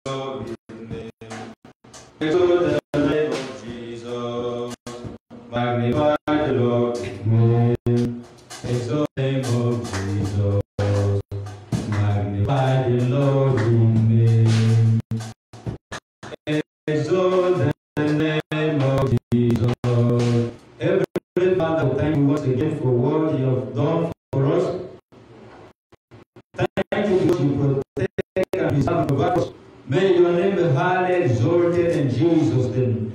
Lord his name. Exalt the name of Jesus. Magnify the Lord his name. Exalt the name of Jesus. Magnify the Lord his name. Exalt the name of Jesus. Every Father, thank you once again for what you have done for us. Thank you because you protect and preserve us. May your name be highly exalted in Jesus' name.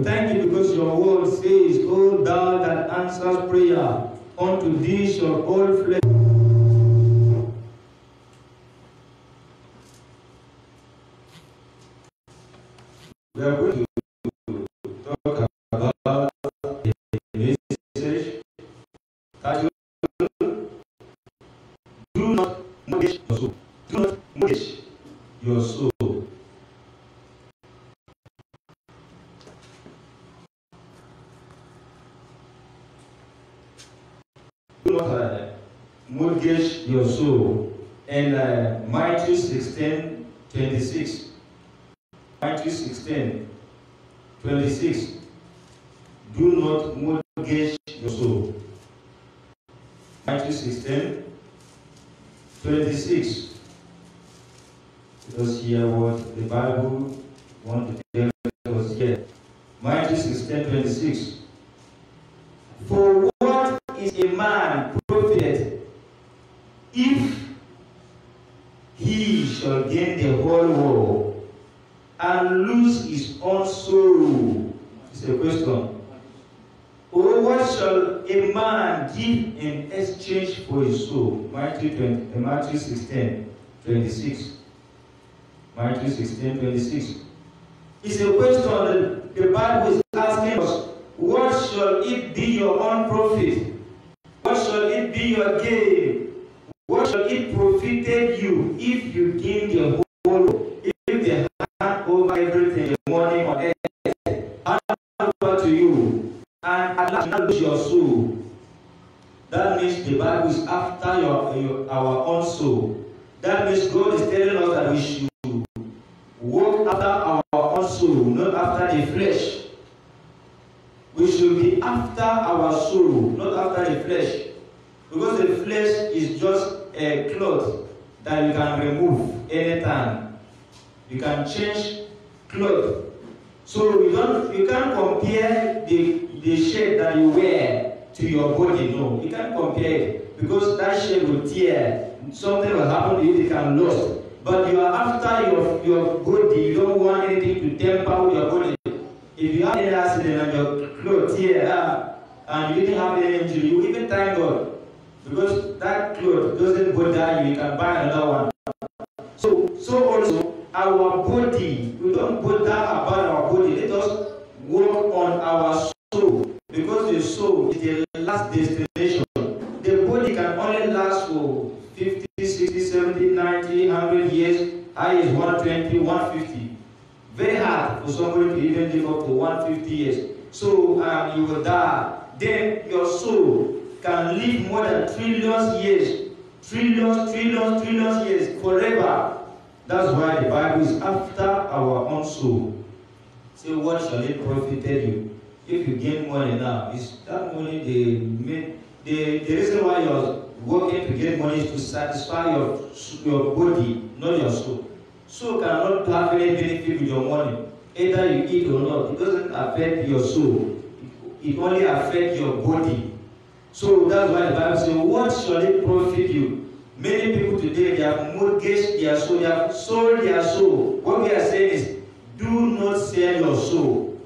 Thank you because your word says, O thou that answers prayer, unto thee shall all flesh. We are going to talk about a message titled, Do not mortgage your soul. Do not mortgage your soul. Do not mortgage your soul. And Matthew 16:26. Matthew 16:26. Do not mortgage your soul. Matthew 16:26. Let us hear what the Bible wants to tell us here. Matthew 16:26. For what is a man profited if he shall gain the whole world and lose his own soul? It's a question. Or what shall a man give in exchange for his soul? Matthew 16:26. Matthew 16:26. It's a question that the Bible is asking us. What shall it be your own profit? What shall it be your gain? What shall it profited you if you gain the whole world? If they hand over everything, the money on earth, hand over to you, and at last you lose your soul. That means the Bible is after our own soul. That means God is telling us that we should walk after our own soul, not after the flesh. We should be after our soul, not after the flesh. Because the flesh is just a cloth that you can remove anytime. You can change cloth. So you can't compare the shirt that you wear to your body. No, you can't compare it. Because that shirt will tear. Something will happen to you, you can lose. But you are after your body. You don't want anything to tamper with your body. If you have any accident and your clothes tear and you didn't have any injury, you even thank God. Because that cloth doesn't bother you, you can buy another one. So also our body, we don't bother about our body. Let us work on our soul. Because the soul is the last destination. The body can only last for 50, 60, 70, 90, 100 years. High is 120, 150. Very hard for somebody to even live up to 150 years. So you will die. Then your soul can live more than trillions years. Trillions years. Forever. That's why the Bible is after our own soul. Say, what shall it profit you? If you gain money now, is that money the reason why you're working to get money is to satisfy your body, not your soul. Soul cannot have any benefit with your money. Either you eat or not. It doesn't affect your soul. It only affects your body. So that's why the Bible says, what shall it profit you? Many people today, they have mortgaged their soul. They have sold their soul. What we are saying is, do not sell your soul.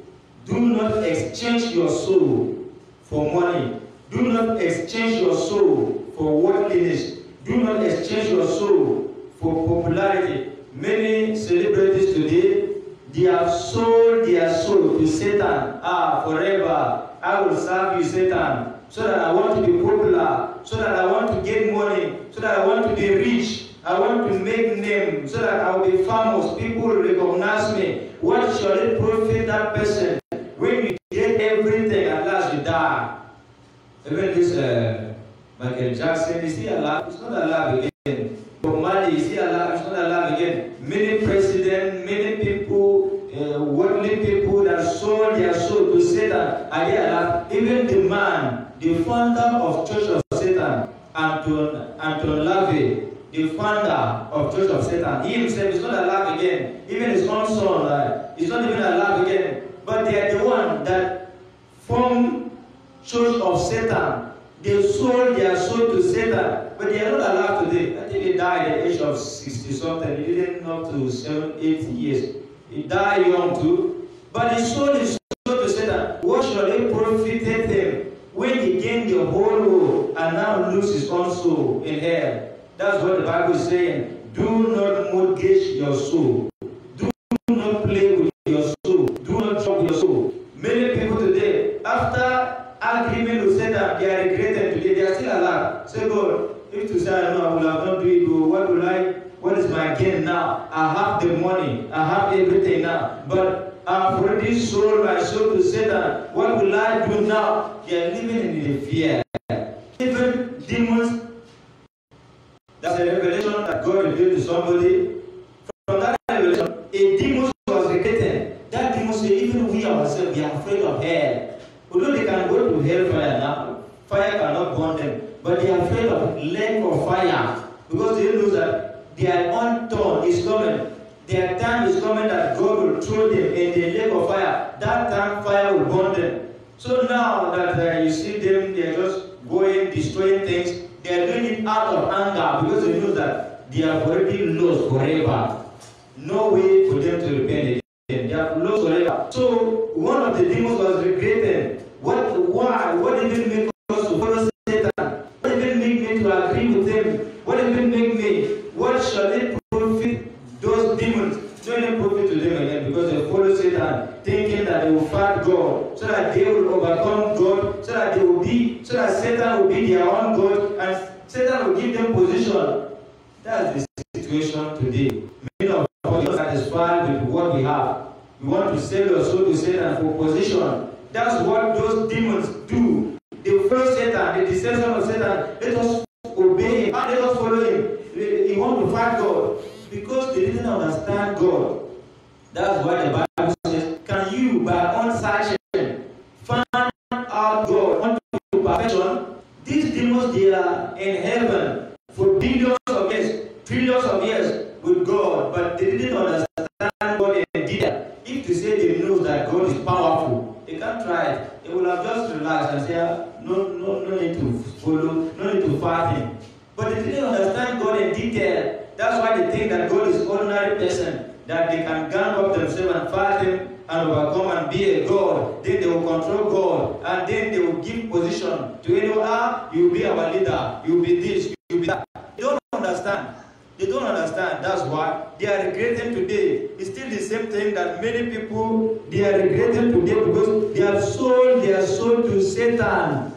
Do not exchange your soul for money. Do not exchange your soul for worldliness. Do not exchange your soul for popularity. Many celebrities today, they have sold their soul to Satan. Forever, I will serve you, Satan, so that I want to be popular, so that I want to get money, so that I want to be rich, I want to make name, so that I will be famous, people will recognize me. What shall it profit that person when you get everything, at last you die? Even this Michael Jackson, is he alive? He's not alive again. Bob Marley, is he alive? He's not alive again. Many presidents, are they alive? Even the man, the founder of Church of Satan, Anton LaVey, the founder of Church of Satan, he himself is not alive again. Even his own son is not even alive again. But they are the one that formed Church of Satan. They sold their soul to Satan, but they are not alive today. I think he died at the age of 60-something. He didn't up to 7, 8 years. He died young too. But he sold his soul to Satan. What shall it profit him when he gained the whole world and now lose his own soul in hell? That's what the Bible is saying. Do not mortgage your soul. Do not play with your soul. Do not joke with your soul. Many people today, after agreement with Satan, they are regretting today. They are still alive. Say, God, if to say, no, I will have not do it, what is my gain now? I have the money. I have everything now. But I have already sold my soul to Satan. What will I do now? They are living in the fear. Even demons, that's a revelation that God revealed to somebody. From that revelation, a demon was regretting. That demon said, even we ourselves, we are afraid of hell. Although they can go to hellfire now, fire cannot burn them, but they are afraid of lake of fire because they know that their own turn is coming. Their time is coming that God will throw them in the lake of fire. That time fire will burn them. So now that you see them, they are just going, destroying things. They are doing it out of anger because they know that they have already lost forever. No way for them to repent again. They have lost forever. So one of the demons was regretting. Why? What did it make us to follow Satan? What did it make me to agree with him? What did it make me? What shall it profit those demons? No any profit to them again because they follow Satan, thinking that they will fight God, so that they will overcome God, so that Satan will be their own God, and Satan will give them position. That's the situation today. Many of us are satisfied with what we have. We want to sell your soul to Satan for position. That's what those demons do. They follow Satan, the deception of Satan. Let us obey him and let us follow him. He wants to fight God because they didn't understand God. That's why the Bible says, can you by own searching find out God unto perfection? These demons, they are in heaven for billions of years, trillions of years with God, but they didn't understand God in detail. If to say they know that God is powerful, they can't try it. They will have just relaxed and say, no need to follow, no need to fight him. But they didn't understand God in detail. That's why they think that God is an ordinary person, that they can gang up themselves and fight him and overcome and be a God. Then they will control God, and then they will give position to anyone. You will be our leader, you will be this, you will be that. They don't understand. They don't understand. That's why they are regretting today. It's still the same thing that many people, they are regretting today because they have sold their soul to Satan.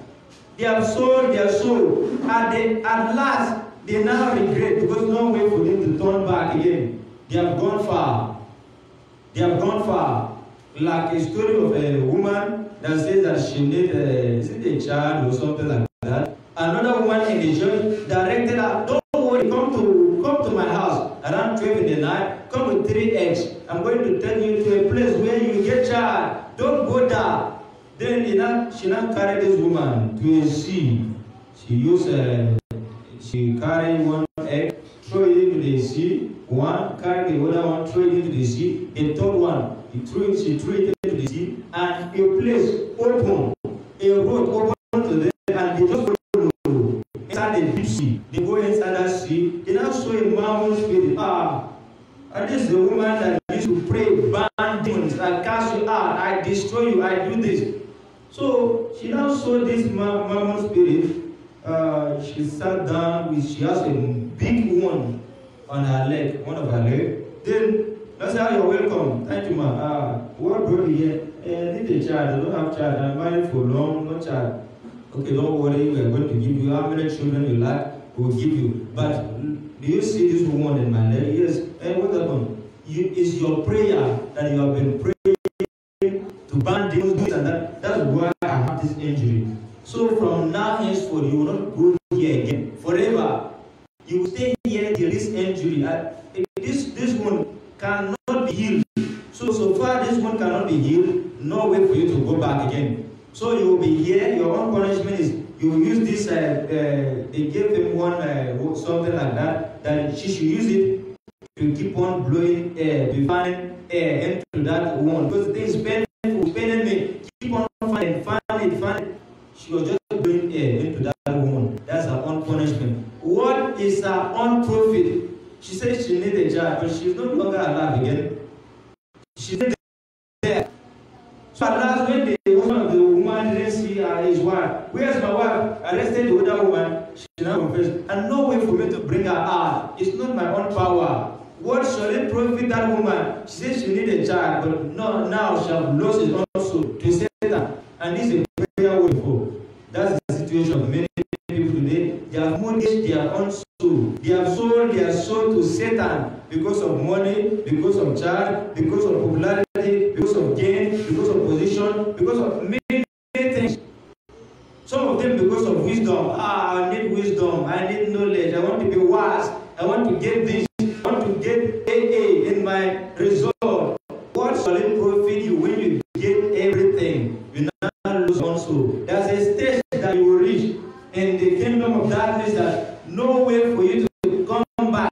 They have sold their soul. And at last, they now regret because no way for them to turn back again. They have gone far. They have gone far. Like a story of a woman that says that she needed a child or something like that. Another woman in the church directed her, don't worry, come to my house around 12 in the night, come with 3 eggs. I'm going to take you to a place where you get child. Don't go there. Then she now carried this woman to a sea. She carried 1 egg, throw it into the sea. One, carried the other one, throw it into the sea. The third one, she threw it into the sea, and a place open, a road open to them, and they just go inside the deep sea. They go inside that sea. They now saw a marvelous spirit. And this is the woman that used to pray, ban demons, I cast you out, I destroy you, I do this. So she now saw this marvelous spirit. She sat down she has a big wound on her leg, one of her legs. Then I said, you're welcome. Thank you, ma'am. What brought you here? Need a child. I don't have child. I'm married for long, no child. Okay, don't worry. We are going to give you how many children you like. We'll give you. But do you see this wound in my leg? Yes. And what happened? It's your prayer that you have been praying to ban demons and that. That's why I have this injury. So from now henceforth, you will not go here again. Forever. You will stay here till this injury. This one cannot be healed. So far this one cannot be healed. No way for you to go back again. So you will be here. Your own punishment is you will use this. They gave him one something like that. That she should use it to keep on blowing air, be fanning air into that wound. Because the thing is painful, paining me. Keep on fanning. She was just blowing air into that wound. That's her own punishment. What is her own profit? She says she needs a job, but she's no longer alive again. She's there. So at last, when the woman didn't see his wife, where's my wife? Arrested the other woman. She now confessed. And no way for me to bring her out. It's not my own power. What shall it profit that woman? She says she needs a child, but no, now she has lost it also to Satan. And this is a prayer way for. That's the situation of many people today. They have mortgaged their own soul. They have sold their soul to Satan because of money, because of child, because of popularity, because of gain, because of position, because of many things. Some of them because of wisdom. I need wisdom. I need knowledge. I want to be wise. I want to get this. I want to get AA in my result. What shall it profit you when you get everything? You now lose also. There's a stage that you will reach in the kingdom of darkness that no way for you to come back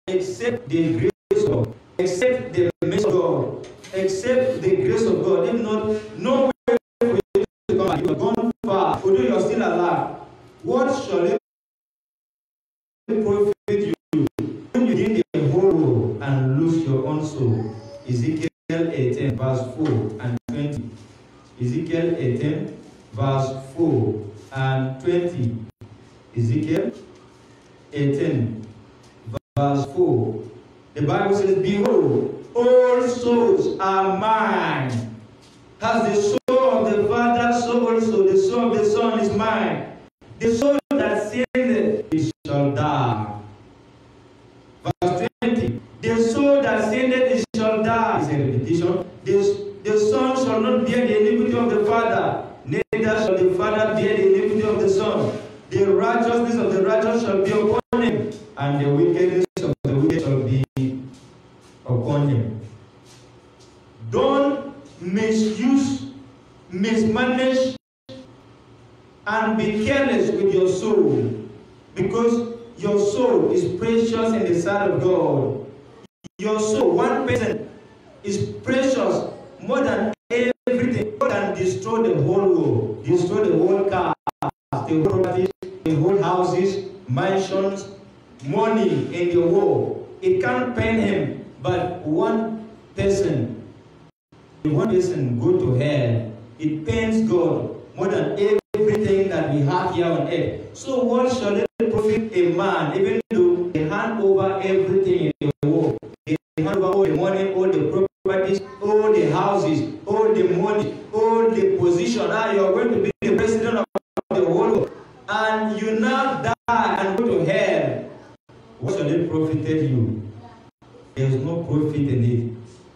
except the grace of God, except the mercy of God, except the grace of God. If not, no way for you to come back. You have gone far, although you are still alive. What shall it profit you when you gain the whole world and lose your own soul? Ezekiel 18, verse 4 and 20. Ezekiel 18, verse 4 and 20. Ezekiel 18, verse 4. The Bible says, behold, all souls are mine. As the soul of the Father, so also the soul of the Son is mine. The soul that sinned, it shall die. Verse 20. The soul that sinned, it shall die. Is a repetition. The Son shall not bear the iniquity of the Father, neither shall the Father bear the iniquity of the Son. The righteousness of the righteous shall be upon him, and the wickedness of the wicked shall be upon him. Don't misuse, mismanage, and be careless with your soul, because your soul is precious in the sight of God. Your soul, one person, is precious more than everything. God can destroy the whole world, destroy the whole car, the whole property, the whole houses, mansions, money in the world. It can't pain him, but one person go to hell. It pains God more than everything that we have here on earth. So what shall it profit a man, even though they hand over everything in the world? They hand over all the money, all the properties, all the houses, all the money, all the position. Now you are going to be the president of the whole world, and you now die and go to hell. What shall it profit you? There is no profit in it.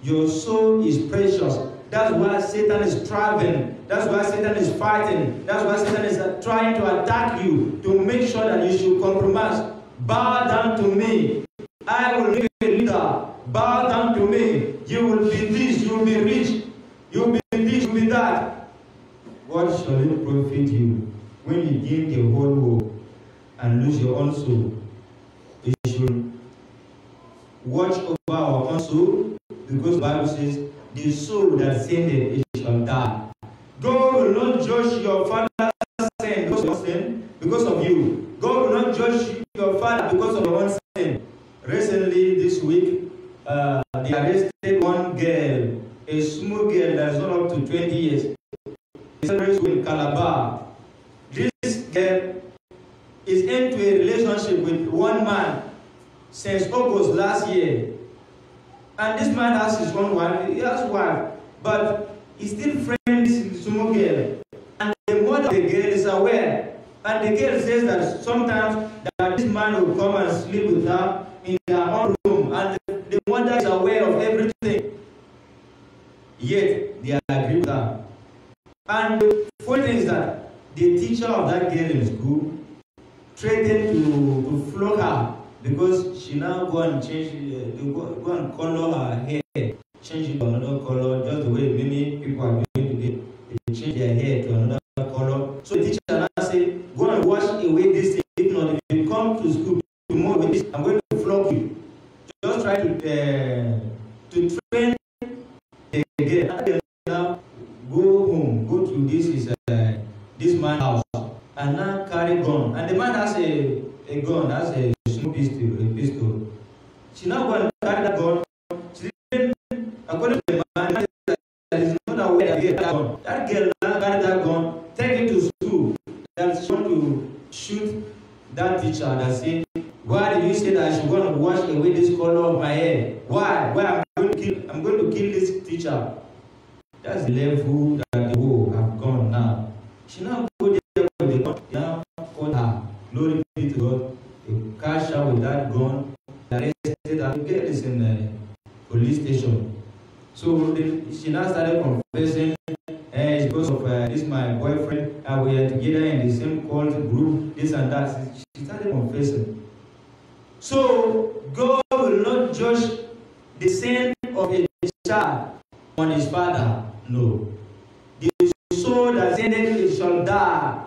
Your soul is precious. That's why Satan is striving. That's why Satan is fighting. That's why Satan is trying to attack you, to make sure that you should compromise. Bow down to me. I will make you a leader. Bow down to me. You will be this, you will be rich. You will be this, you will be that. What shall it profit you when you gain the whole world and lose your own soul? You should watch over our own soul, because the Bible says, the soul that sinned, it shall die. God will not judge your father's sin because of you. God will not judge your father because of your own sin. Recently, this week, they arrested one girl, a small girl that is not up to 20 years. It's in Calabar. This girl is into a relationship with one man since August last year. And this man has his own wife, he has a wife, but he still friends this small girl. And the mother of the girl is aware. And the girl says that sometimes that this man will come and sleep with her in their own room. And the mother is aware of everything. Yet, they agree with her. And the funny thing is that the teacher of that girl in school threatened to flog her, because she now go and change, go and color her hair, change it to another color, just the way many people are doing today. They change their to train again. And now go home, go to this man's house, and now carry gun. And the man has a gun, has a small pistol. She now go and carry that gun. She didn't, according to the man, he's not aware that he had that gun. That girl now carry that gun, take it to school. That she want to shoot that teacher that said, why did you say that I should go and wash away this color of my hair? Why? Why I'm going to kill this teacher. That's the level that the war have gone now. She now go there with the gun, now call her. Glory be to God. They catch her with that gun, arrested her. Get this in the police station. So she now started confessing, it's because of this my boyfriend, and we are together in the same cult group, this and that. She started confessing. So God will not judge the sin of a child on his father. No. The soul that sinned it shall die.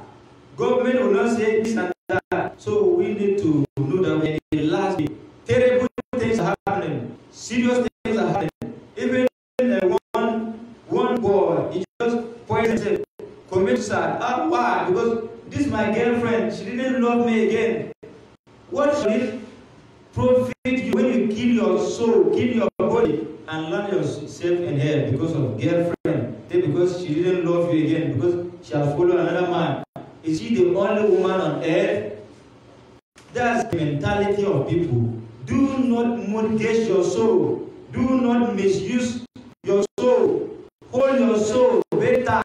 Government will not say this and that. So we need to know that in the last day, terrible things are happening. Serious things are happening. Even one boy, he just poisoned himself, commit suicide. Why? Because this is my girlfriend. She didn't love me again. What should it profit you when you kill your soul, kill your body, and land yourself in hell because of girlfriend? Because she didn't love you again, because she has followed another man. Is she the only woman on earth? That's the mentality of people. Do not mortgage your soul. Do not misuse your soul. Hold your soul very tight.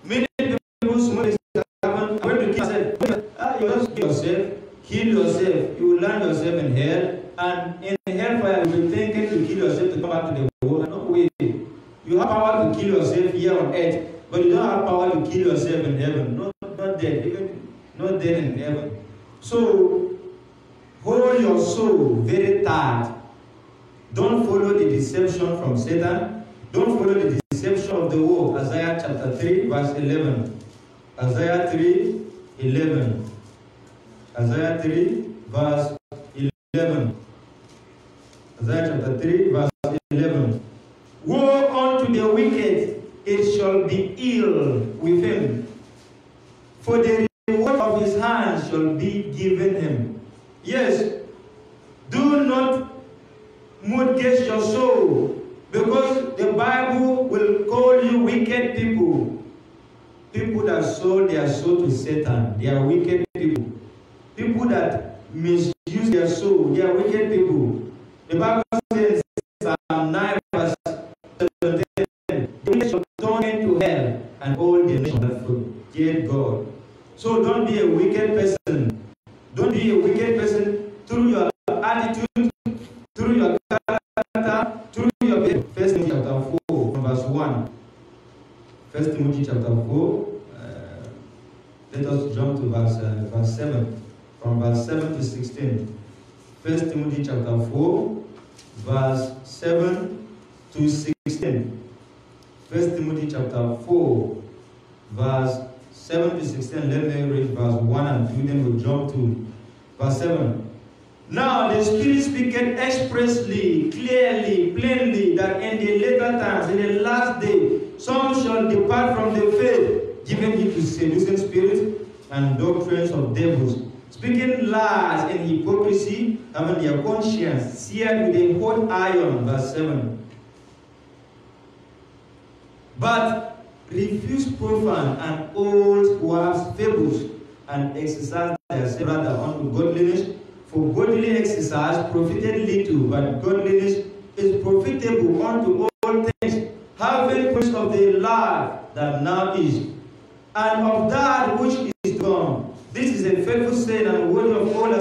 Many people smoke happen. When you kill yourself, you just kill yourself. Kill yourself. You will land yourself in hell, and in hellfire you will be thinking to kill yourself to come back to the world. No way. You have power to kill yourself here on earth, but you don't have power to kill yourself in heaven. Not dead, even not dead in heaven. So hold your soul very tight. Don't follow the deception from Satan. Don't follow the deception of the world. Isaiah chapter 3, verse 11. Isaiah 3, 11. Isaiah 3, verse 11. Isaiah chapter 3, verse 11. Woe unto the wicked, it shall be ill with him, for the reward of his hands shall be given him. Yes, do not mortgage your soul, because the Bible will call you wicked people. People that sold their soul to Satan, they are wicked people. People that misuse their soul, they are wicked people. The Bible says in Psalm 9, verse 17, the wicked shall turn into hell, and all the nations shall forget God. So don't be a wicked person. Don't be a wicked person through your attitude, through your character, through your behavior. 1 Timothy chapter 4, from verse 1. 1 Timothy chapter 4, let us jump to verse 7. From verse 7 to 16. 1 Timothy chapter 4, verse 7 to 16. 1 Timothy chapter 4, verse 7 to 16. Let me read verse 1 and 2, then we'll jump to verse 7. Now the Spirit speaketh expressly, clearly, plainly, that in the later times, in the last day, some shall depart from the faith, giving heed to seducing spirits and doctrines of devils, speaking lies in hypocrisy, having their conscience seared with a hot iron. Verse 7. But refuse profane and old wives' fables, and exercise themselves rather unto godliness. For godly exercise profited little, but godliness is profitable unto all things, having proof of the life that now is, and of that which is to come. This is a faithful saying and worthy of all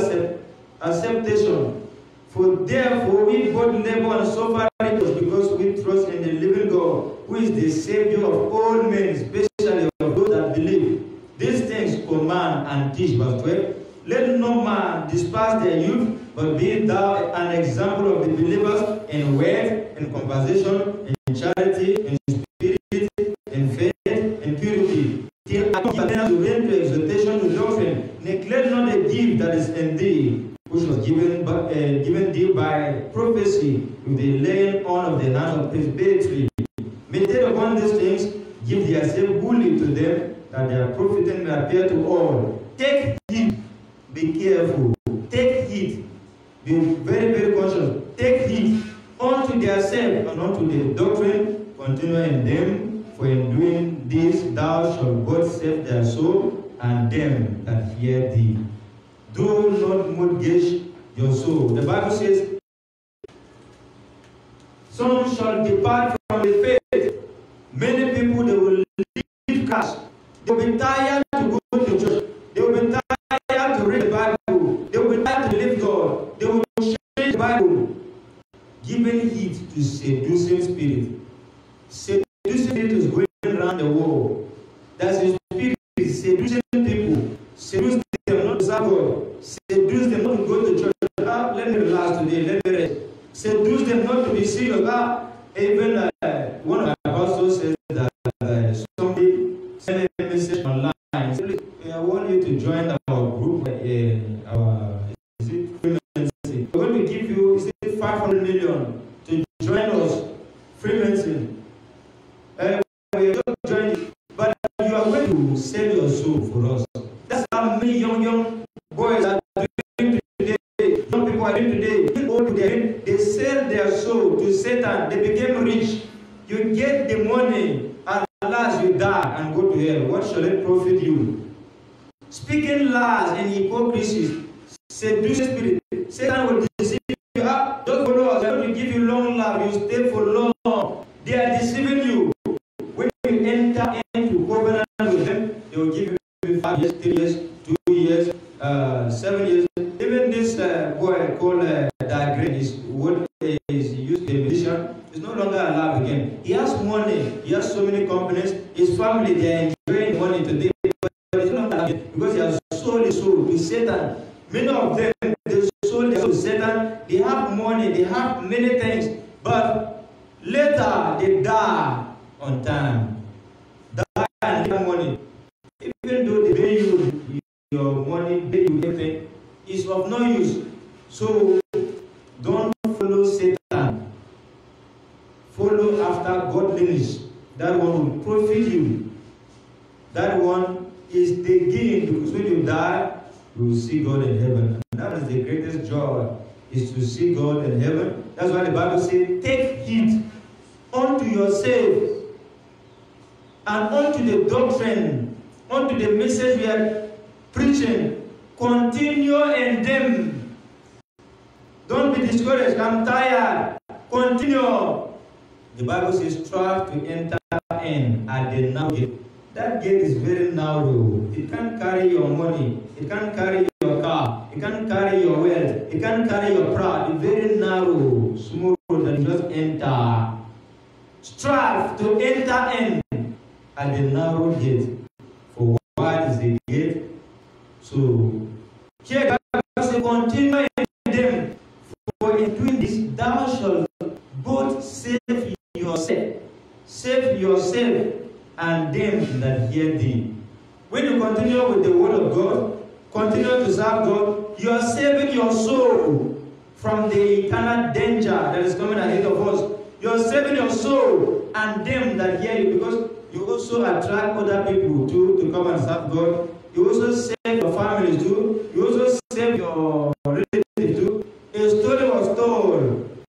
acceptation. For therefore we both labor and suffer because we trust in the living God, who is the Savior of all men, especially of those that believe. These things command and teach. Verse 12. Let no man despise their youth, but be thou an example of the believers in word, in conversation, in charity, in spirit, in faith, in purity. Till I come to render exhortation to doctrine. Neglect not the gift that is in thee, which was given thee by prophecy with the laying on of the hands of presbytery. Meditate upon these things, give thyself wholly to them, that their profiting may appear to all. Take heed, be careful. Take heed, be very, very conscious. Take heed unto thyself and unto the doctrine, continue in them, for in doing this thou shalt both save thy soul and them that hear thee. Do not mortgage your soul. The Bible says, some shall depart from the faith. Many people, they will leave Christ. They will be tired to go to church. They will be tired to read the Bible. They will be tired to live God. They will change the Bible. Giving heed to seducing spirit. Seducing spirit is going around the world. That's the spirit seducing people. Seduce them not to serve God. Seduce them not to go to church. Let me relax today. Let me rest. Seduce them not to be serious. Even one of my apostles says that somebody sent a message online. Said, I want you to join our group. Freemason. We're going to give you 500 million to join us. Freemason. We're going to join you. But you are going to sell your soul for us. That's how many young boys are doing today. Young people are doing today. They sell their soul to Satan. They became rich. You get the money, and at last you die and go to hell. What shall it profit you? Speaking lies and hypocrisy, seducing spirit. Satan will deceive you. Just follow us. They're going to give you long life. You stay for long. They are deceiving you. When you enter into covenant with them, they will give you 5 years, 3 years, 2 years, 7 years. Even this boy called Dagreen is used to a musician. He's no longer alive again. He has money. He has so many companies. His family, they are enjoying money today. But he's no longer alive because he has sold his soul to Satan. Many of them, they sold their soul to Satan. They have money. They have many things. But later, they die on time. Die and get money. Even though they pay you your money, pay you everything, it's of no use. So don't follow Satan. Follow after godliness. That one will profit you. That one is the gain, because when you die, you will see God in heaven. And that is the greatest joy, is to see God in heaven. That's why the Bible says, take heed unto yourself and unto the doctrine, unto the message we are preaching. Continue in them. Don't be discouraged. I'm tired. Continue. The Bible says, strive to enter in at the narrow gate. That gate is very narrow. It can't carry your money. It can't carry your car. It can't carry your wealth. It can't carry your pride. It's very narrow, smooth, and just enter. Strive to enter in at the narrow gate. For wide is the gate. So, here God says, continue in them. For in doing this, thou shalt both save yourself and them that hear thee. When you continue with the word of God, continue to serve God, you are saving your soul from the eternal danger that is coming ahead of us. You are saving your soul and them that hear you, because you also attract other people too to come and serve God. You also save your families too. You also save your relatives too. A story was told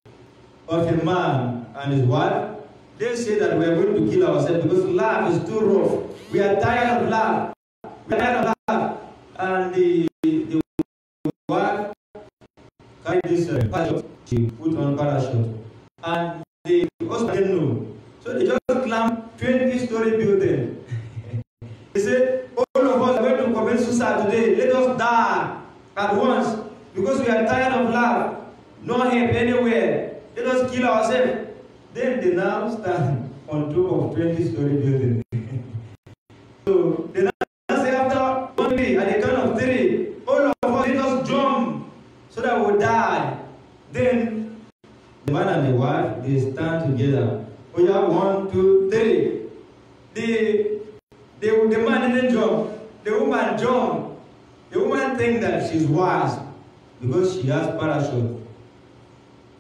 of a man and his wife. They say that we are going to kill ourselves because life is too rough. We are tired of life. We are tired of life. And the wife carried this parachute. She put on parachute. And the husband didn't know. So they just climbed 20-story building. They said, all of us are going to commit suicide today. Let us die at once because we are tired of life. No help anywhere. Let us kill ourselves. Then they now stand on top of 20-story building. So they now say after 1 day, at the count of 3, all of us let us jump so that we will die. Then the man and the wife, they stand together. We have 1, 2, 3. The man didn't jump. The woman jumped. The woman thinks that she's wise. because she has parachute.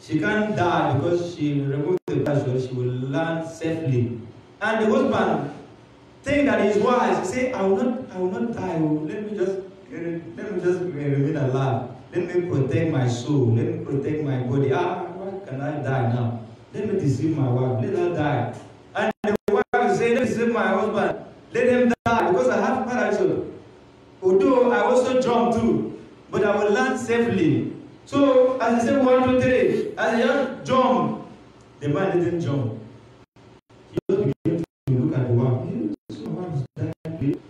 She can't die because she removed the parachute. She will land safely. And the husband think that he's wise. He say, I will not die. Let me just remain alive. Let me protect my soul. Let me protect my body. Why can I die now? Let me deceive my wife. Let her die. And the wife will say, let me deceive my husband. Let him die because I have parachute. Although I also jump too, but I will land safely. So as I say 1, 2, 3, as I just jump, the man didn't jump. He just began to look at the wife.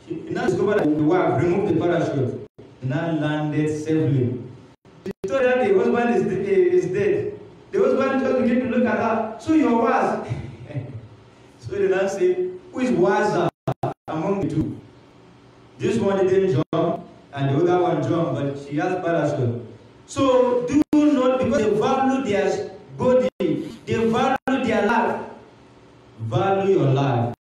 He now discovered that the wife removed the parachute. He now landed safely. She told her the husband is dead. The husband just began to look at her. So you're wise. So they now say, who is wiser among the two? This one didn't jump, and the other one jumped, but she has parachute. So do not, because they value their body, they value their life. Value your life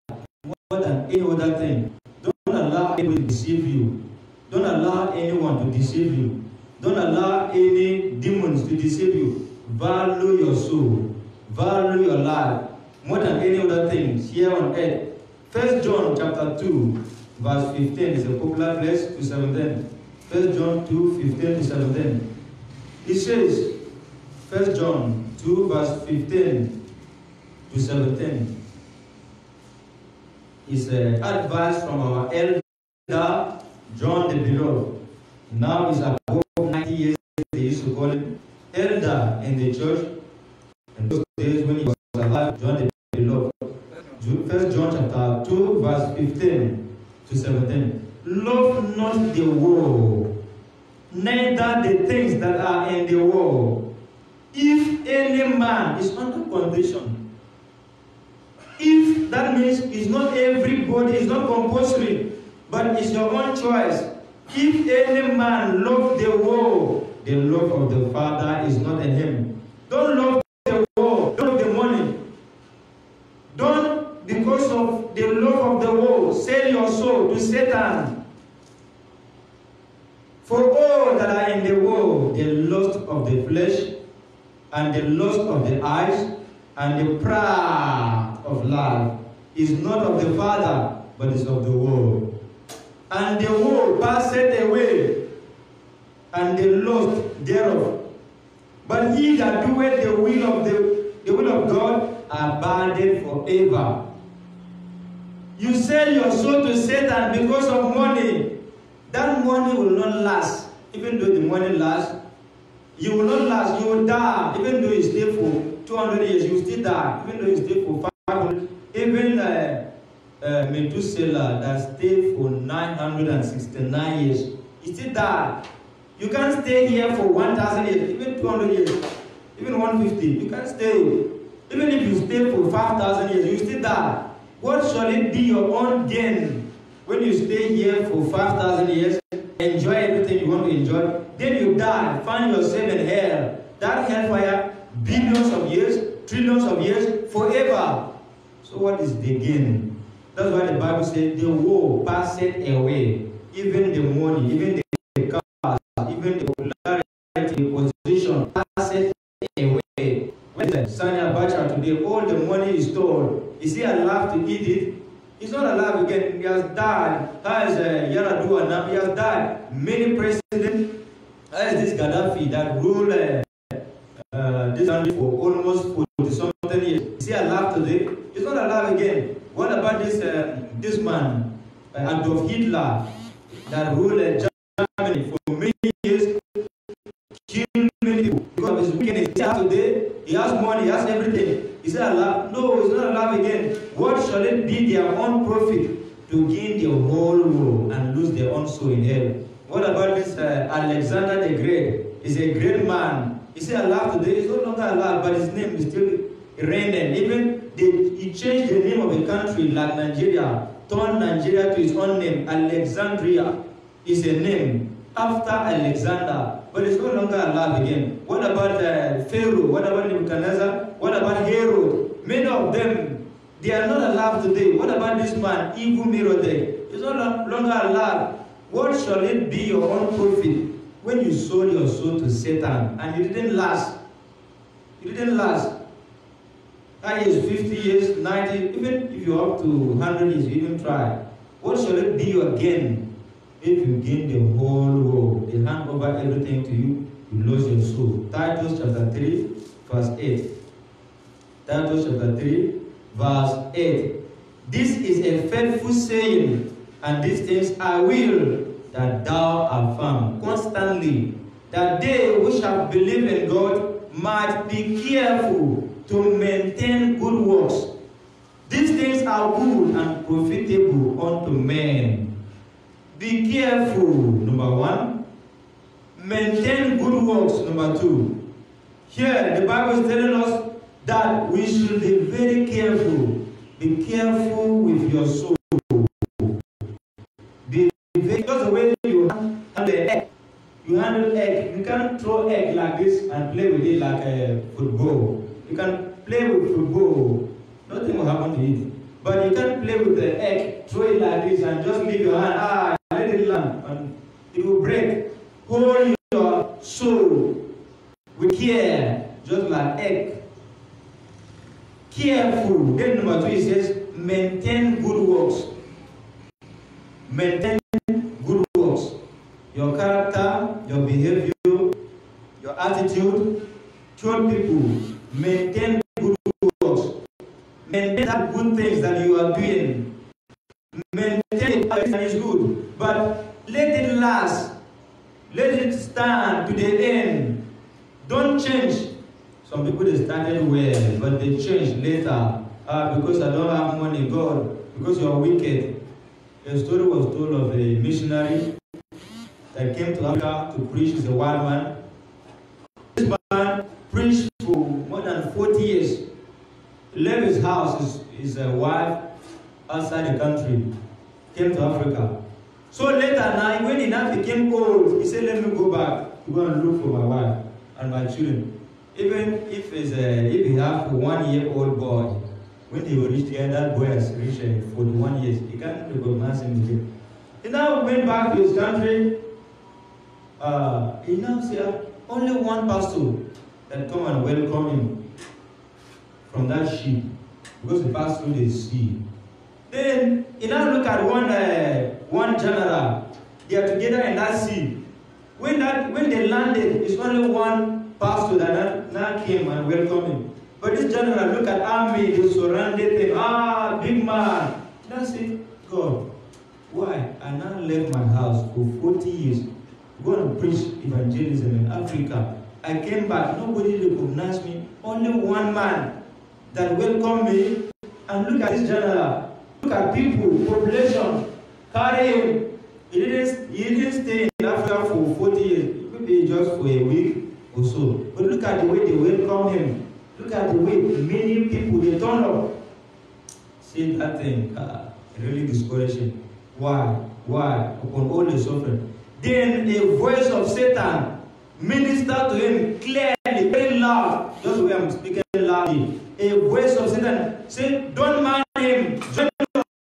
more than any other thing. Don't allow anyone to deceive you. Don't allow anyone to deceive you. Don't allow any demons to deceive you. Value your soul. Value your life more than any other thing here on earth. 1 John chapter 2, verse 15 is a popular place to 17. 1 John 2, 15 to 17. It says, 1 John 2, verse 15 to 17. It's an advice from our elder, John the Beloved. Now he's above 90 years. They used to call him elder in the church. In those days when he was alive, John the Beloved. 1 John chapter 2, verse 15 to 17. Love not the world, neither the things that are in the world. If any man is under condition, if that means it's not everybody, it's not compulsory, but it's your own choice. If any man love the world, the love of the Father is not in him. Don't love the world, don't love the money. Don't, because of the love of the world, sell your soul to Satan. For all that are in the world, the lust of the flesh, and the lust of the eyes, and the pride of life is not of the Father, but is of the world. And the world passeth away, and the lust thereof. But he that doeth the will of God abideth forever. You sell your soul to Satan because of money. That money will not last. Even though the money lasts, you will not last. You will die. Even though you stay for 200 years, you will still die. Even though you stay for 500. Even Methuselah that stayed for 969 years, he still died. You can't stay here for 1,000 years, even 200 years, even 150. You can't stay. Even if you stay for 5,000 years, you still die. What shall it be your own gain when you stay here for 5,000 years, enjoy everything you want to enjoy, then you die, find yourself in hell. That hellfire, billions of years, trillions of years, forever. So what is the gain? That's why the Bible says the world passeth away. Even the money, even the cars, even the popularity, the position passeth away. When Sani Abacha today, all the money is stored. Is he allowed to eat it? He's not alive again. He has died. How is Yar'Adua now? He has died. Many presidents, as this Gaddafi that ruled this country for almost 40-something years. Is he alive today? He's not alive again. What about this man, Adolf Hitler, that ruled Germany for many years, killed many people because of his wickedness? Is he alive today? He has money, he has everything. Is he alive? No, he's not alive again. What shall it be their own profit to gain the whole world and lose their own soul in hell? What about this Alexander the Great? He's a great man. Is he alive today? He's no longer alive, but his name is still reigning. Even he changed the name of a country like Nigeria, turned Nigeria to his own name. Alexandria is a name after Alexander, but he's no longer alive again. What about Pharaoh? What about Nebuchadnezzar? What about Herod? Many of them, they are not alive today. What about this man, Evil Merodach? He's no longer alive. What shall it be your own profit when you sold your soul to Satan and you didn't last, that is 50 years, 90, even if you're up to 100 years, you even try. What shall it be you again if you gain the whole world? They hand over everything to you, you lose your soul. Titus chapter 3, verse 8. Titus chapter 3, verse 8. This is a faithful saying, and these things I will that thou affirm constantly, that they which have believed in God might be careful to maintain good works. These things are good and profitable unto men. Be careful, number one. Maintain good works, number two. Here, the Bible is telling us that we should be very careful. Be careful with your soul. Be very, just the way you handle egg. You handle egg. You can't throw egg like this and play with it like a football. You can play with football. Nothing will happen to it. But you can't play with the egg, throw it like this and just leave your hand. Let it land. And it will break. Hold your soul with care, just like egg. Careful. Then number 2, it says, maintain good works. Maintain good works. Your character, your behavior, your attitude, toward people. Maintain good works. Maintain that good things that you are doing. Maintain it that is good. But let it last. Let it stand to the end. Don't change. Some people, they started well, but they changed later. Because I don't have money, God, because you are wicked. A story was told of a missionary that came to Africa to preach. He's a wild man. This man preached for more than 40 years. He left his house, his wife, outside the country. Came to Africa. So later now, when he now became old, he said, let me go back to go and look for my wife and my children. Even if he have a 1-year-old boy, when he will reach there, that boy has reached 41 years. He can't recognize him again. He now went back to his country. He now said, only one pastor that come and welcome him from that ship, because he passed through the sea. Then he now look at one general. They are together in that sea. When they landed, it's only one pastor that now came and welcomed him. But this general look at army, they surrounded him. Big man. Now say, God, why? I now left my house for 40 years. Go and preach evangelism in Africa. I came back, nobody recognized me. Only one man that welcomed me. And look at this general. Look at people, population, carry him. He didn't stay in Africa for 40 years. Maybe just for a week or so. But look at the way they welcome him. Look at the way many people, they turn up. See that thing, really discouraging. Why? Upon all the suffering. Then a voice of Satan ministered to him clearly, very loud. Just the way I'm speaking loudly. A voice of Satan said, don't mind him. Join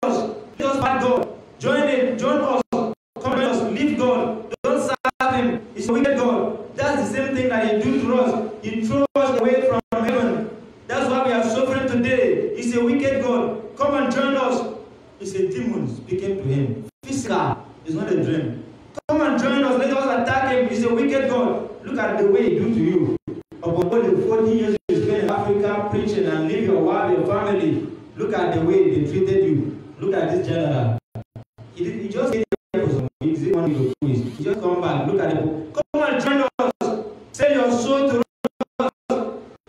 us. Let us fight God. Join him. Join us. Come with us. Leave God. Don't serve him. He's a wicked God. That's the same thing that he do to us. He throws us away from heaven. That's why we are suffering today. He's a wicked God. Come and join us. It's a demon speaking to him. Physical. It's not a dream. Come and join us. Let us attack him. He's a wicked God. Look at the way he do to you. Upon all the 40 years you spent in Africa preaching and leave your wife, your family. Look at the way they treated you. Look at this general. He just came here for some weeks. He wanted to do. He just come back. Look at the book. Come and join us. Sell your soul to us.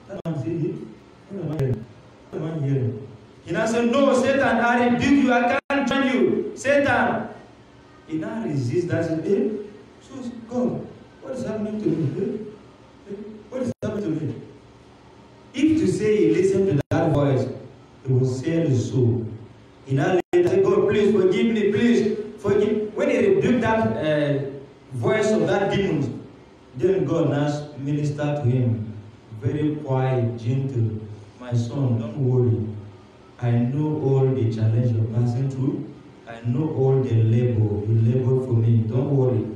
That man said, what am I hearing? He now said, no, Satan, I rebuke you. I can't join you. Satan. He now resists that. So God, what is happening to me? What is happening to me? If to say he listened to that voice, he will sell his soul. He now said, God, please forgive me, please forgive. When he rebuked that voice of that demon, then God now ministered to him, very quiet, gentle. My son, don't worry. I know all the challenge you're passing through. I know all the labor you labor for me. Don't worry.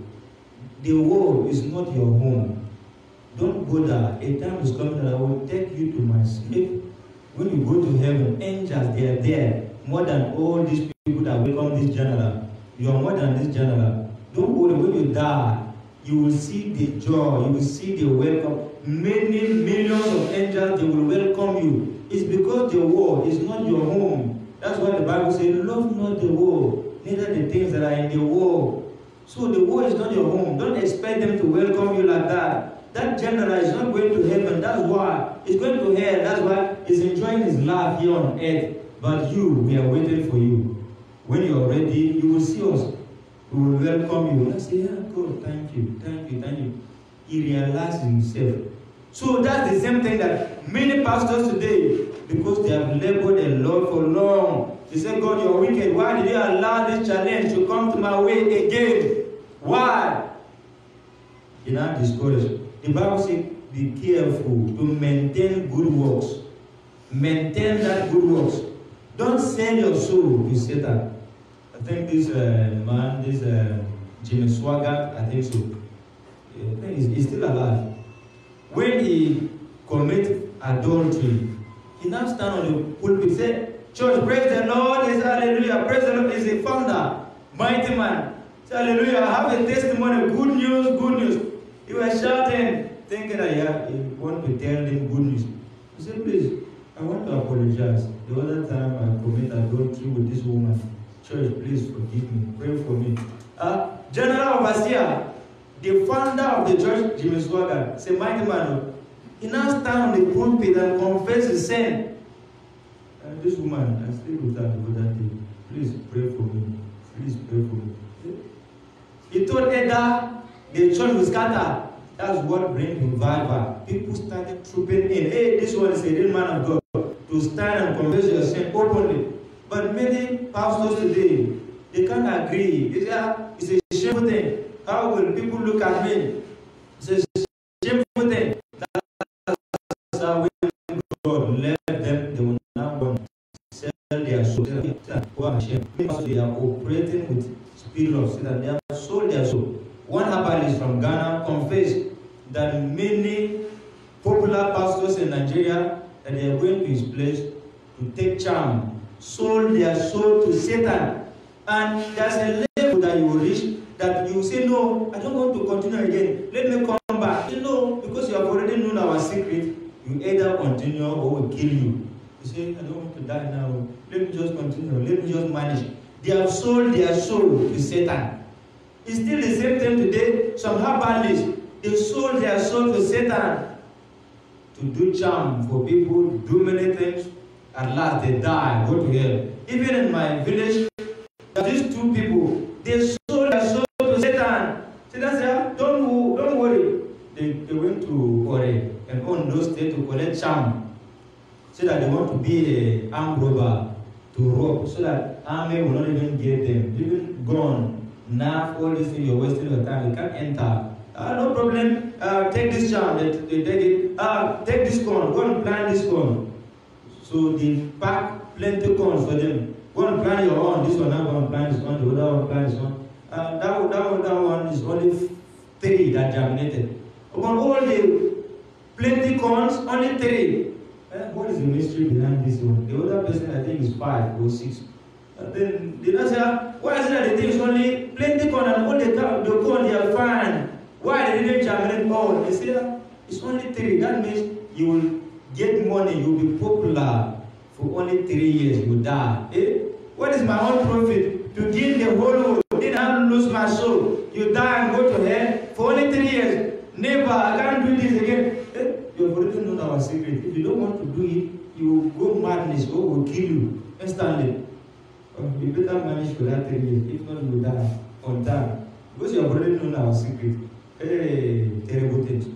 the world is not your home. Don't go there. A time is coming that I will take you to myself. When you go to heaven, angels, they are there. More than all these people that welcome this general. You are more than this general. Don't worry, when you die, you will see the joy, you will see the welcome. Many millions of angels, they will welcome you. It's because the world is not your home. That's why the Bible says, love not the world, neither the things that are in the world. So the world is not your home. Don't expect them to welcome you like that. That general is not going to heaven. That's why. He's going to hell. That's why he's enjoying his life here on earth. But you, we are waiting for you. When you are ready, you will see us. We will welcome you. Let's say, yeah, God, thank you, thank you, thank you. He realized himself. So that's the same thing that many pastors today, because they have labored a lot for long, they say, God, you're wicked. Why did you allow this challenge to come to my way again? Why? You're not discouraged. The Bible says, be careful to maintain good works. Maintain that good works. Don't sell your soul to Satan. I think this man, this Jimmy Swaggart, I think so. He's still alive. When he commit adultery, he now stand on the pulpit, say, church, praise the Lord, is hallelujah, praise the Lord, is a founder, mighty man. Say, hallelujah, I have a testimony, good news, good news. He was shouting, thinking that he want to tell them good news. He said, please, I want to apologize. The other time I commit adultery with this woman. Church, please forgive me. Pray for me. General Overseer, the founder of the church, Jimmy Swaggart, say, mighty man, he now stand on the pulpit and confess his sin. This woman, I stayed with her for that day. Please pray for me. Please pray for me. He told Edda, the church was scattered. That's what brings revival. People started trooping in. Hey, this one is a real man of God. To stand and confess your sin openly. But many pastors today, they can't agree. They say, it's a shameful thing. How will people look at me? It's a shameful thing. That's how when God left them, they will not go and sell their soul. They are operating with spirit of Satan. They have sold their soul. One herbalist from Ghana confessed that many popular pastors in Nigeria, that they are going to his place to take charm, sold their soul to Satan. And there's a level that you will reach that you say, no, I don't want to continue again. Let me come back. You know, because you have already known our secret, you either continue or will kill you. You say, I don't want to die now. Let me just continue. Let me just manage. They have sold their soul to Satan. It's still the same thing today. Some herbalists, they sold their soul to Satan to do charm for people, do many things. At last, they die, go to hell. Even in my village, these two people, they sold their soul to Satan. Satan said, don't worry. They went to Ore and Ondo State to collect charm. So that they want to be an armed robber to rob, so that army will not even get them. Even gone. Now, all these things, you're wasting your time. You can't enter. No problem. Take this charm. They take it. Take this corn. Go and plant this corn. So they pack plenty corns for them. Go and plant your own. This one, I'm going to plant this one. The other one, plant this one. That one is only 3 that germinated. Upon all the plenty corns, only 3. What is the mystery behind this one? The other person, I think, is 5 or 6. Then they say, why is it that the thing is only plenty corn and all the corn they are fine? Why they didn't germinate all? They say, it's only 3. That means you will get money, you will be popular for only 3 years, you will die. What is my own profit? To gain the whole world, then I will lose my soul. You die and go to hell for only 3 years. Never, I can't do this again. You have already known our secret. If you don't want to do it, you will go madness or will kill you instantly. You better manage for that 3 years. If not, you will die on time. Because you have already known our secret. Hey, terrible things.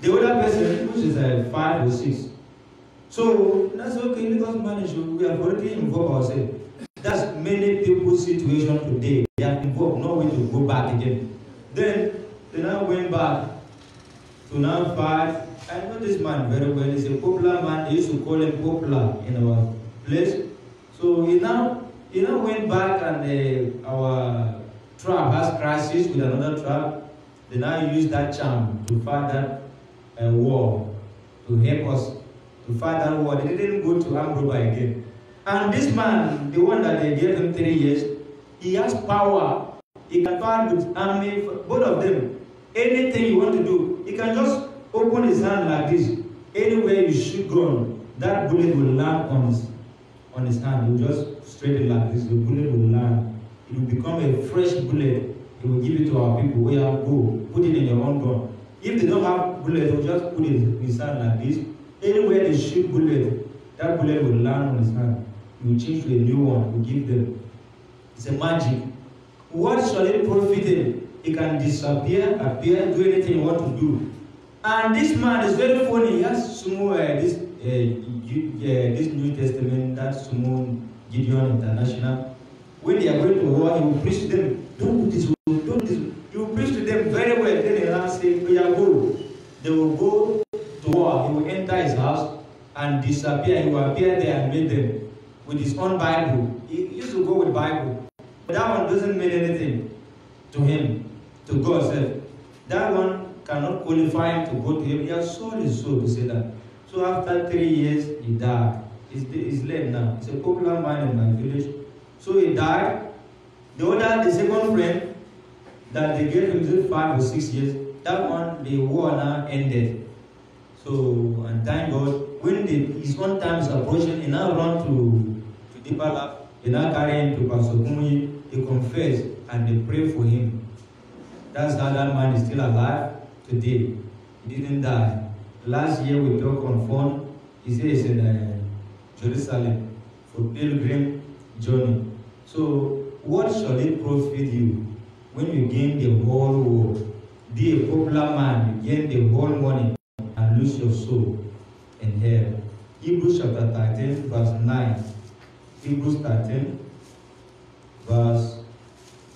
The other person, which is 5 or 6. So, that's okay, let us manage. We have already involved ourselves. That's many people's situation today. They are involved, no way to go back again. Then, they now went back to now fight. I know this man very well. He's a popular man. They used to call him popular in our place. So he now went back and our tribe has crisis with another tribe, they now use that charm to fight that war, to help us to fight that war. They didn't go to armed robbery again. And this man, the one that they gave him 3 years, he has power. He can fight with army, both of them. Anything you want to do, he can just open his hand like this. Anywhere you shoot gun, that bullet will land on his hand. He will just straighten like this. The bullet will land. It will become a fresh bullet. He will give it to our people. Where you go, put it in your own gun. If they don't have bullet, they will just put it in his hand like this. Anywhere they shoot bullet, that bullet will land on his hand. He will change to a new one. He will give them. It's a magic. What shall it profit him? He can disappear, appear, do anything you want to do. And this man is very funny. He has somewhere this New Testament, that Simon Gideon International. When they are going to war, he will preach to them. Don't do this, don't do this. He will preach to them very well. Then they will say, we are go. They will go to war. He will enter his house and disappear. He will appear there and meet them with his own Bible. He used to go with Bible. But that one doesn't mean anything to him, to God self. That one cannot qualify him to go to him. He has sold his soul to say that. So after 3 years, he died. He's late now. He's a popular man in my village. So he died. The second friend that they gave him 5 or 6 years, that one, the war now ended. So, and thank God, when his own time is approaching, he now run to Deeper Life. They now carry him to Pastor Kumuyi. They confess and they pray for him. That's how that man is still alive today. He didn't die. Last year we talked on phone. He said he's in Jerusalem for pilgrim journey. So what shall it profit you when you gain the whole world? Be a popular man, you gain the whole money and lose your soul in hell. Hebrews chapter 13 verse 9. Hebrews 13 verse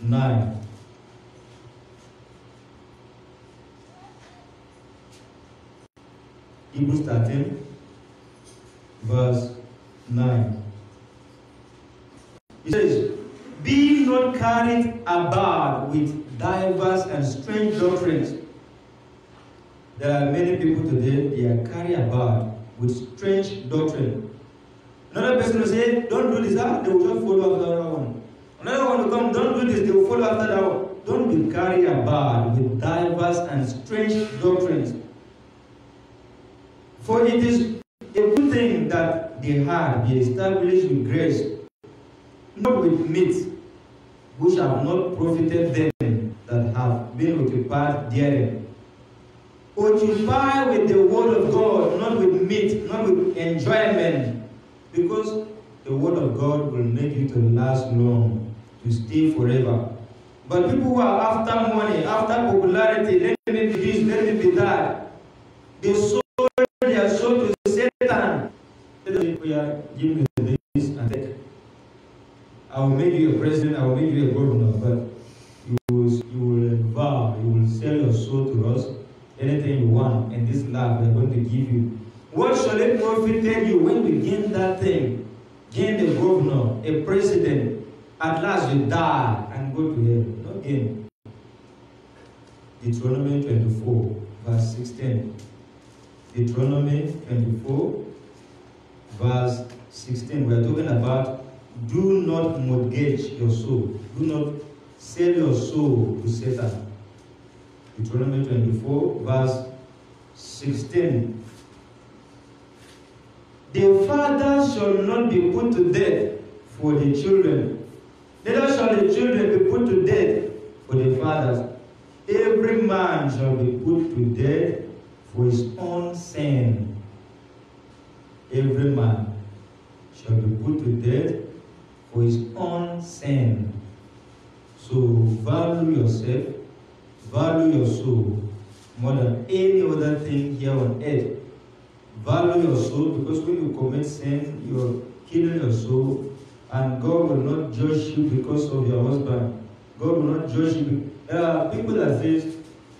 9. Hebrews 13 verse 9. It says, be not carried about with diverse and strange doctrines. There are many people today, they are carried about with strange doctrine. Another person will say, don't do this, they will just follow after that one. Another one will come, don't do this, they will follow after that one. Don't be carried about with diverse and strange doctrines. For it is a good thing that the heart be established with grace, not with meat, which have not profited them that have been occupied therein. Occupy with the word of God, not with meat, not with enjoyment, because the word of God will make you to last long, to stay forever. But people who are after money, after popularity, let me be this, let me be that, they sold their soul to Satan. We are giving you this and that. I will make you a president, I will make you a governor, but you will vow, you will sell your soul to us. Anything you want in this life, we are going to give you. What shall it profit you when we gain that thing? Gain the governor, a president, at last you die and go to heaven. Not gain. Deuteronomy 24, verse 16. Deuteronomy 24, verse 16. We are talking about do not mortgage your soul. Do not sell your soul to Satan. Deuteronomy 24, verse 16. The father shall not be put to death for the children, neither shall the children be put to death for the fathers. Every man shall be put to death for his own sin. Every man shall be put to death for his own sin. So value yourself, value your soul more than any other thing here on earth. Value your soul, because when you commit sin, you're killing your soul, and God will not judge you because of your husband. God will not judge you. There are people that say,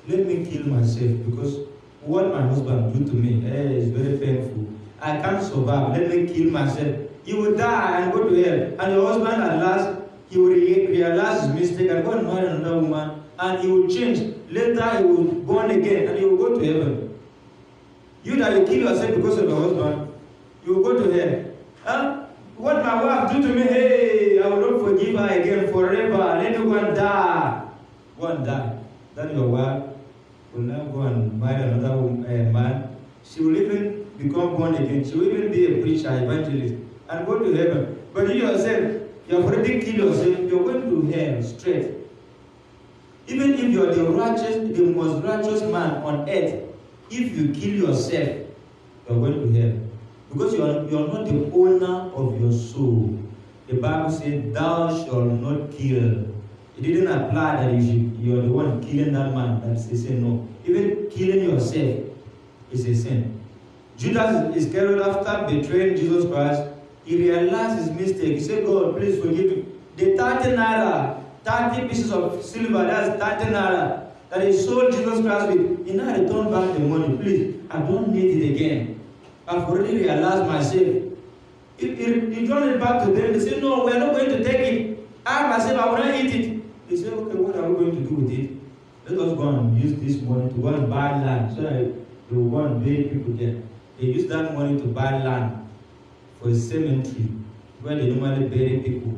let me kill myself because what my husband do to me is very painful. I can't survive. Let me kill myself. You will die and go to hell. And your husband at last he will realize his mistake and go and marry another woman, and he will change. Later, he will be born again, and he will go to heaven. You that you kill yourself because of your husband, you will go to hell. Huh? What my wife do to me, hey, I will not forgive her again forever. Let me go and die. Go and die. Then your wife will now go and marry another man. She will even become born again. She will even be a preacher, evangelist, and go to heaven. But you yourself, you have already killed yourself. You're going to hell straight. Even if you're the most righteous man on earth, if you kill yourself, you're going to hell. Because you're not the owner of your soul. The Bible says, thou shalt not kill. It didn't apply that you're the one killing that man. That's a sin. No. Even killing yourself is a sin. Judas Iscariot, after betraying Jesus Christ, he realized his mistake. He said, God, please forgive me. The 30 naira, 30 pieces of silver, that's 30 naira, that he sold Jesus Christ with, he now returned back the money. Please, I don't need it again. I've already realized myself. He returned it back to them. They said, no, we are not going to take it. I myself, I will not eat it. They said, okay, what are we going to do with it? Let us go and use this money to go and buy land so that they will go and bury people there. They use that money to buy land for a cemetery where they normally bury people.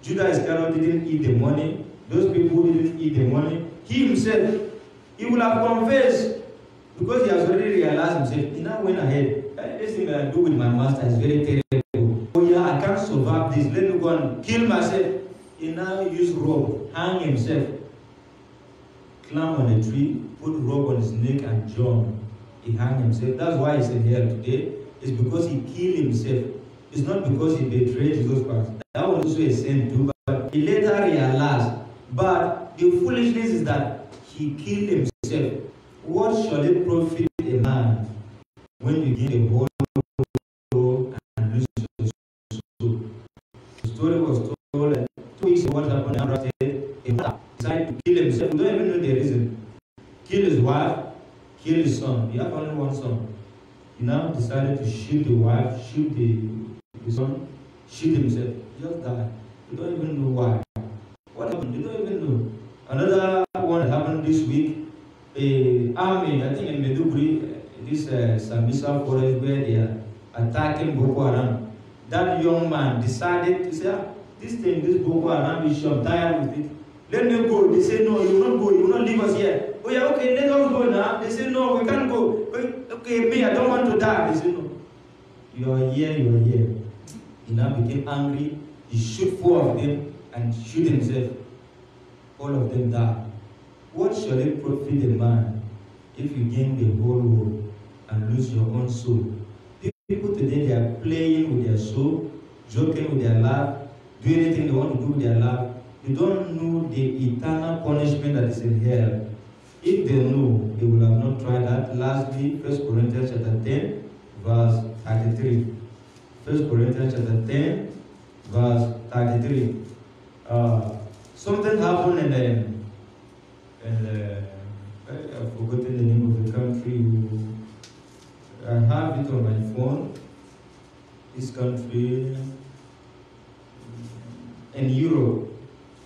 Judas Iscariot didn't eat the money. Those people didn't eat the money. He himself, he will have confessed because he has already realized himself. He now went ahead. This thing that I do with my master is very terrible. Oh yeah, I can't survive this. Let me go and kill myself. He now used rope, hang himself, climb on a tree, put rope on his neck and jump. He hung himself. That's why he's in hell today. It's because he killed himself. It's not because he betrayed Jesus Christ. That was also a sin too, but he later realized. But the foolishness is that he killed himself. What shall it profit a man when you gain the whole world and lose your soul? The story was told that 2 weeks ago, what happened in Abra State, a man decided to kill himself. We don't even know the reason. Kill his wife, kill his son. He had only one son. He now decided to shoot the wife, shoot the son, shoot himself. He just died. You don't even know why. What happened? You don't even know. Another one happened this week. A army, I think in Maiduguri, this Sambisa forest where they are attacking Boko Haram. That young man decided to say, this Boko Haram issue, I'm tired with it. Let me go. They say, no, you will not go. You will not leave us here. Oh yeah, okay, let us go now. They say, no, we can't go. Okay, me, I don't want to die. They say, no. You are here, you are here. He now became angry. He shoot 4 of them and shoot himself. All of them died. What shall it profit a man if you gain the whole world and lose your own soul? People today, they are playing with their soul, joking with their life, doing anything they want to do with their life. They don't know the eternal punishment that is in hell. If they know, they will have not tried that. Lastly, 1 Corinthians chapter 10, verse 33. 1 Corinthians chapter 10, verse 33. Something happened in I've forgotten the name of the country. I have it on my phone. This country in Europe.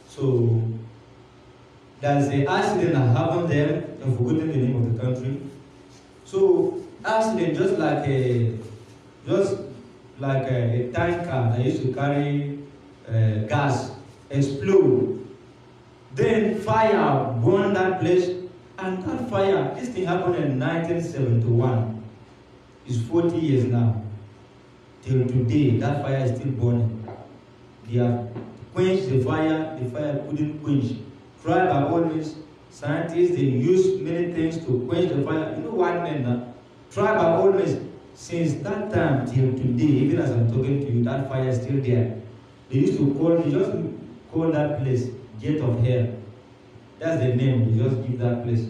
So there's an accident that happened there. I've forgotten the name of the country. So accident just like a tanker that used to carry gas explode. Then fire burned that place, and that fire, this thing happened in 1971. It's 40 years now. Till today, that fire is still burning. They have quenched the fire couldn't quench. Tried by all means, scientists, they use many things to quench the fire. You know what, men now? Tried by all means. Since that time till today, even as I'm talking to you, that fire is still there. They just call that place Gate of Hell. That's the name, they just give that place.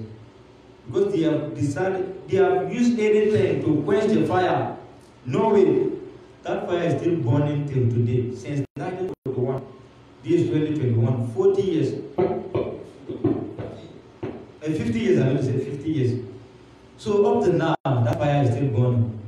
Because they have decided, they have used anything to quench the fire. No way. That fire is still burning till today. Since 1941. This is 2021. 40 years. 50 years, I will say 50 years. So up to now, that fire is still burning.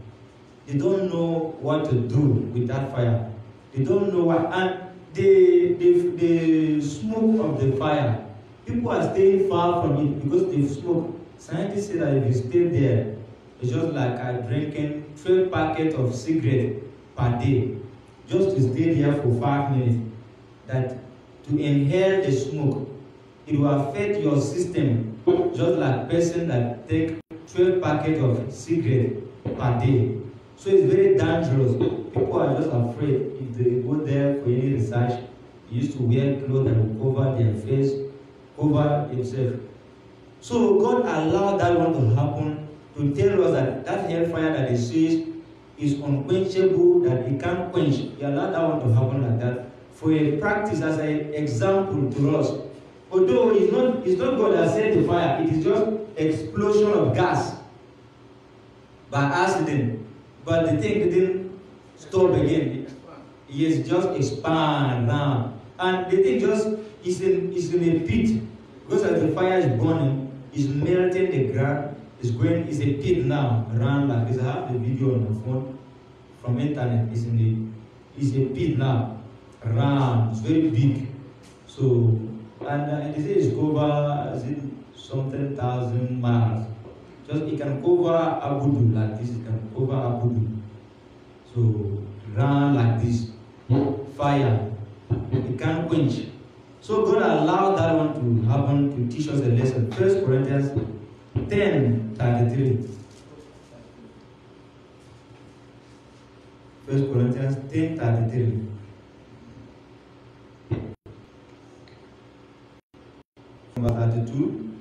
They don't know what to do with that fire. They don't know what. And the smoke of the fire, people are staying far from it because the smoke. Scientists say that if you stay there, it's just like drinking 12 packets of cigarette per day. Just to stay there for 5 minutes. That to inhale the smoke, it will affect your system, just like person that take 12 packets of cigarette per day. So it's very dangerous. People are just afraid if they go there for any research. They used to wear clothes that will cover their face, cover themselves. So God allowed that one to happen to tell us that that hellfire that He says is unquenchable, that He can't quench. He allowed that one to happen like that for a practice as an example to us. Although it's not God that set the fire, it is just explosion of gas by accident. But the thing didn't stop again. It just expand now. And the thing just is in a pit. Because as the fire is burning, it's melting the ground. It's a pit now, around like this. I have the video on my phone from internet. It's a pit now, round. It's very big. So, and they say it's over something 1,000 miles. Just it can cover Abudu like this. It can cover Abudu. So round like this, fire. It can't quench. So God allowed that one to happen to teach us a lesson. 1 Corinthians 10:33. 1 Corinthians 10:33. Number 32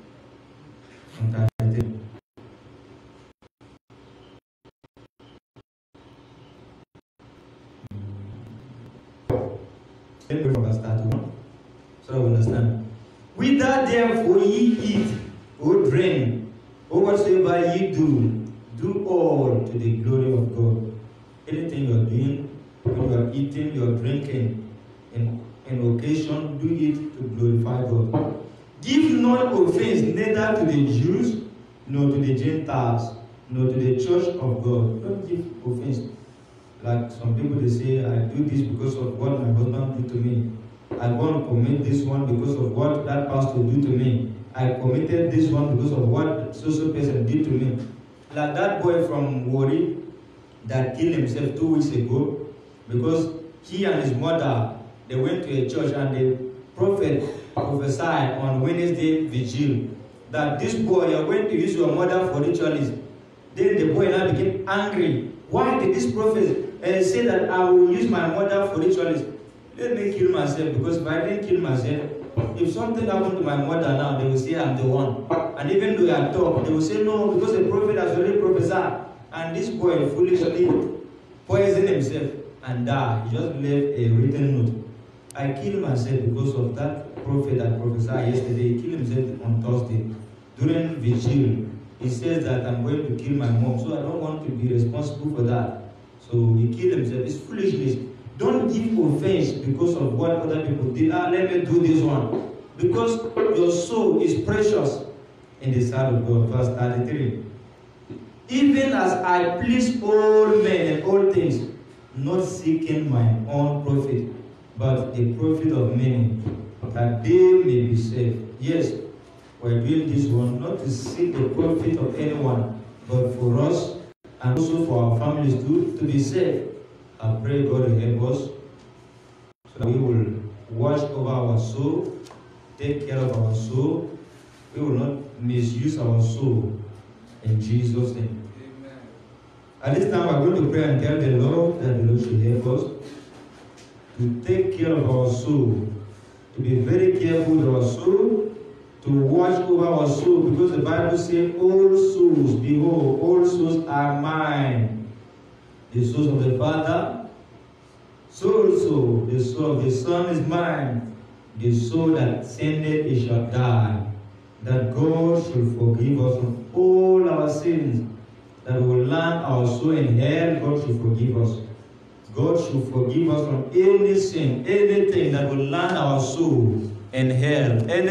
and 33. Let me from verse 31. So I understand. With that therefore ye eat or drink, or whatsoever ye do, do all to the glory of God. Anything you are doing, when you are eating, you are drinking, in occasion, do it to glorify God. Give not offense neither to the Jews, nor to the Gentiles, nor to the church of God. Don't give offense. Like some people, they say, I do this because of what my husband did to me. I want to commit this one because of what that pastor did to me. I committed this one because of what social person did to me. Like that boy from Wari that killed himself 2 weeks ago because he and his mother, they went to a church and the prophet prophesied on Wednesday vigil that this boy, you're going to use your mother for ritualism. Then the boy now became angry. Why did this prophet say that I will use my mother for ritualism? Let me kill myself, because if I didn't kill myself, if something happened to my mother now, they will say I'm the one. And even though I talk, they will say no, because the prophet has already prophesied. And this boy foolishly poisoned himself and died. He just left a written note. I killed myself because of that prophet that prophesied yesterday. He killed himself on Thursday. During vigil, he says that I'm going to kill my mom, so I don't want to be responsible for that. So he killed himself. It's foolishness. Don't give offense because of what other people did. Let me do this one. Because your soul is precious in the sight of God. Verse 33. Even as I please all men and all things, not seeking my own profit, but the profit of many, that they may be saved. Yes, we're doing this one not to seek the profit of anyone, but for us and also for our families to be saved. I pray God will help us so that we will watch over our soul, take care of our soul. We will not misuse our soul. In Jesus' name. Amen. At this time, we're going to pray and tell the Lord that the Lord should help us to take care of our soul, to be very careful with our soul, to watch over our soul, because the Bible says, all souls, behold, all souls are mine. The soul of the Father, so also the soul of the Son is mine. The soul that sinned, it shall die. That God should forgive us from all our sins, that we will land our soul in hell. God should forgive us. God should forgive us from any sin, anything that will land our soul in hell.